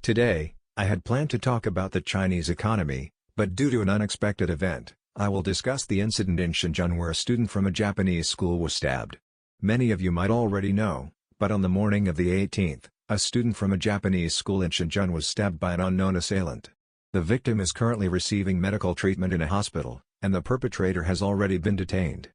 Today, I had planned to talk about the Chinese economy, but due to an unexpected event, I will discuss the incident in Shenzhen where a student from a Japanese school was stabbed. Many of you might already know, but on the morning of the 18th, a student from a Japanese school in Shenzhen was stabbed by an unknown assailant. The victim is currently receiving medical treatment in a hospital, and the perpetrator has already been detained.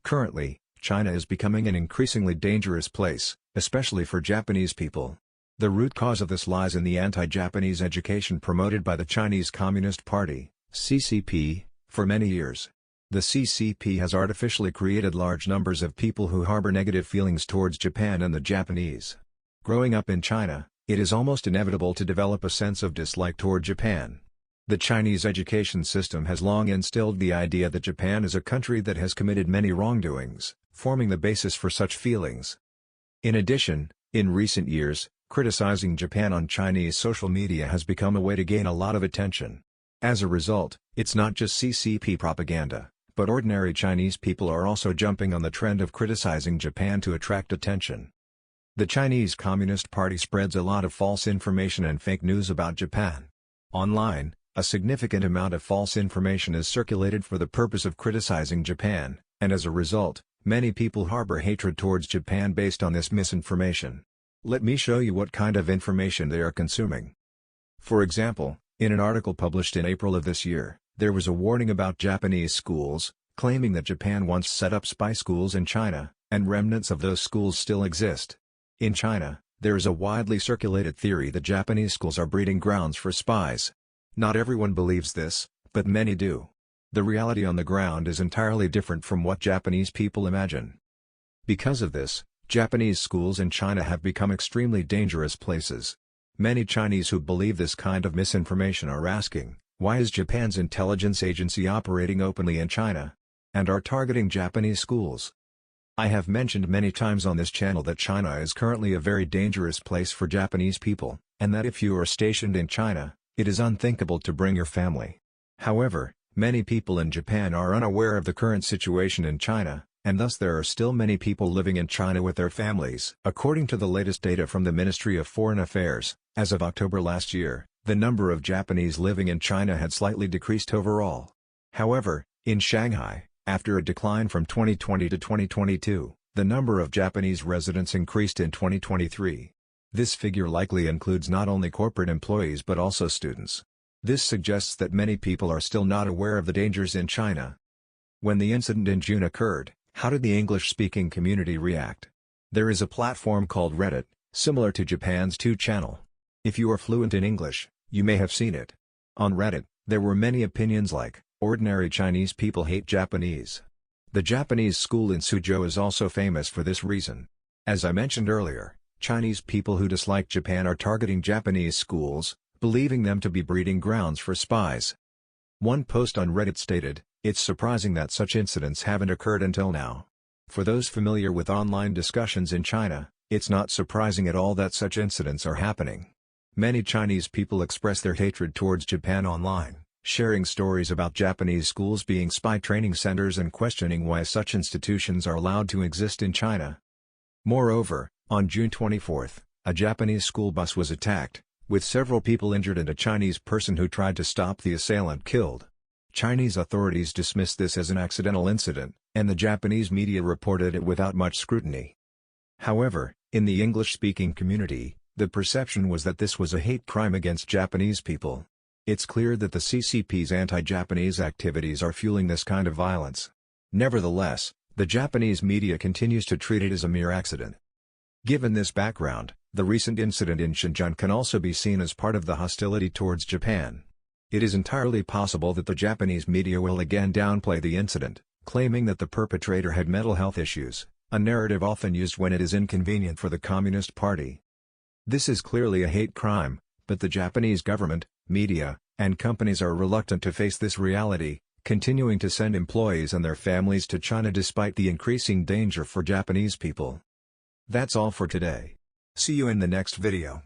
Currently, China is becoming an increasingly dangerous place, especially for Japanese people. The root cause of this lies in the anti-Japanese education promoted by the Chinese Communist Party, CCP, for many years. The CCP has artificially created large numbers of people who harbor negative feelings towards Japan and the Japanese. Growing up in China, it is almost inevitable to develop a sense of dislike toward Japan. The Chinese education system has long instilled the idea that Japan is a country that has committed many wrongdoings, forming the basis for such feelings. In addition, in recent years, criticizing Japan on Chinese social media has become a way to gain a lot of attention. As a result, it's not just CCP propaganda, but ordinary Chinese people are also jumping on the trend of criticizing Japan to attract attention. The Chinese Communist Party spreads a lot of false information and fake news about Japan. Online, a significant amount of false information is circulated for the purpose of criticizing Japan, and as a result, many people harbor hatred towards Japan based on this misinformation. Let me show you what kind of information they are consuming. For example, in an article published in April of this year, there was a warning about Japanese schools, claiming that Japan once set up spy schools in China, and remnants of those schools still exist. In China, there is a widely circulated theory that Japanese schools are breeding grounds for spies. Not everyone believes this, but many do. The reality on the ground is entirely different from what Japanese people imagine. Because of this, Japanese schools in China have become extremely dangerous places. Many Chinese who believe this kind of misinformation are asking, why is Japan's intelligence agency operating openly in China? And are targeting Japanese schools? I have mentioned many times on this channel that China is currently a very dangerous place for Japanese people, and that if you are stationed in China, it is unthinkable to bring your family. However, many people in Japan are unaware of the current situation in China, and thus there are still many people living in China with their families. According to the latest data from the Ministry of Foreign Affairs, as of October last year, the number of Japanese living in China had slightly decreased overall. However, in Shanghai, after a decline from 2020 to 2022, the number of Japanese residents increased in 2023. This figure likely includes not only corporate employees but also students. This suggests that many people are still not aware of the dangers in China. When the incident in June occurred, how did the English-speaking community react? There is a platform called Reddit, similar to Japan's 2-channel. If you are fluent in English, you may have seen it. On Reddit, there were many opinions like, ordinary Chinese people hate Japanese. The Japanese school in Suzhou is also famous for this reason. As I mentioned earlier, Chinese people who dislike Japan are targeting Japanese schools, believing them to be breeding grounds for spies. One post on Reddit stated, "It's surprising that such incidents haven't occurred until now." For those familiar with online discussions in China, it's not surprising at all that such incidents are happening. Many Chinese people express their hatred towards Japan online, sharing stories about Japanese schools being spy training centers and questioning why such institutions are allowed to exist in China. Moreover, on June 24, a Japanese school bus was attacked, with several people injured and a Chinese person who tried to stop the assailant killed. Chinese authorities dismissed this as an accidental incident, and the Japanese media reported it without much scrutiny. However, in the English-speaking community, the perception was that this was a hate crime against Japanese people. It's clear that the CCP's anti-Japanese activities are fueling this kind of violence. Nevertheless, the Japanese media continues to treat it as a mere accident. Given this background, the recent incident in Shenzhen can also be seen as part of the hostility towards Japan. It is entirely possible that the Japanese media will again downplay the incident, claiming that the perpetrator had mental health issues, a narrative often used when it is inconvenient for the Communist Party. This is clearly a hate crime, but the Japanese government, media, and companies are reluctant to face this reality, continuing to send employees and their families to China despite the increasing danger for Japanese people. That's all for today. See you in the next video.